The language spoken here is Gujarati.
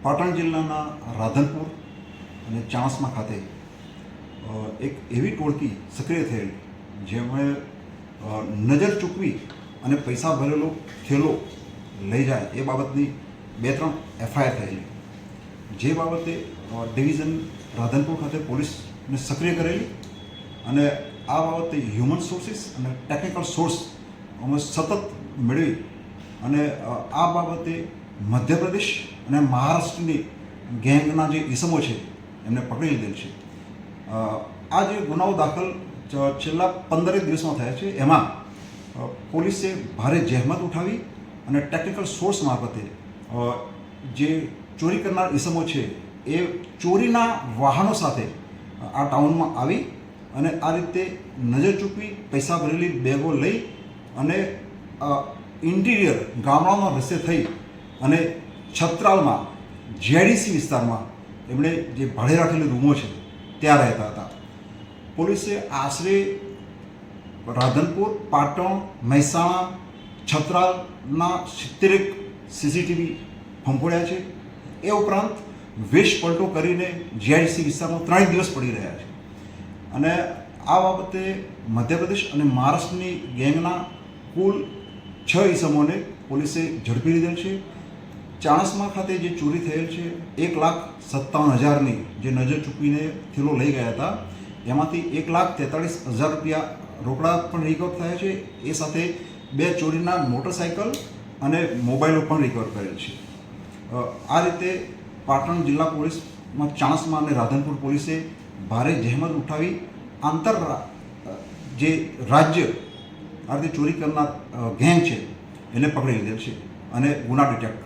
પાટણ જિલ્લાના રાધનપુર અને ચાણસ્મા ખાતે એક એવી ટોળકી સક્રિય થયેલ જેમણે નજર ચૂકવી અને પૈસા ભરેલો થેલો લઈ જાય એ બાબતની 2-3 એફઆઈઆર થયેલી, જે બાબતે ડિવિઝન રાધનપુર ખાતે પોલીસને સક્રિય કરેલી અને આ બાબતે હ્યુમન સોર્સિસ અને ટેકનિકલ સોર્સ અમે સતત મેળવી અને આ બાબતે મધ્યપ્રદેશ અને મહારાષ્ટ્રની ગેંગના જે ઇસમો છે એમને પકડી લીધેલ છે. આ જે ગુનાઓ દાખલ છેલ્લા 15 દિવસમાં થયા છે, એમાં પોલીસે ભારે જહેમત ઉઠાવી અને ટેકનિકલ સોર્સ મારફતે જે ચોરી કરનાર ઇસમો છે એ ચોરીના વાહનો સાથે આ ટાઉનમાં આવી અને આ રીતે નજર ચૂકવી પૈસા ભરેલી બેગો લઈ અને ઇન્ટિરિયર ગામડાઓના રસ્તે થઈ અને છત્રાલમાં જેડીસી વિસ્તારમાં એમણે જે ભાડે રાખેલી રૂમો છે ત્યાં રહેતા હતા. પોલીસે આશરે રાધનપુર, પાટણ, મહેસાણા, છત્રાલના 70 સીસીટીવી ફંફોડ્યા છે. એ ઉપરાંત વેશ પલટો કરીને જીઆઈડીસી વિસ્તારમાં 3 દિવસ પડી રહ્યા છે અને આ બાબતે મધ્યપ્રદેશ અને મહારાષ્ટ્રની ગેંગના કુલ 6 ઇસમોને પોલીસે ઝડપી લીધેલ છે. ચાણસ્મા ખાતે જે ચોરી થયેલ છે 1,57,000ની જે નજર ચૂકવીને થેલો લઈ ગયા હતા, એમાંથી 1,43,000 રૂપિયા રોકડા પણ રિકવર થયા છે. એ સાથે 2 ચોરીના મોટરસાઇકલ અને મોબાઈલો પણ રિકવર કરેલ છે. આ રીતે પાટણ જિલ્લા પોલીસમાં ચાણસ્મા અને રાધનપુર પોલીસે ભારે જહેમત ઉઠાવી આંતર જે રાજ્ય આ રીતે ચોરી કરનાર ગેંગ છે એને પકડી લીધેલ છે અને ગુના ડિટેક્ટ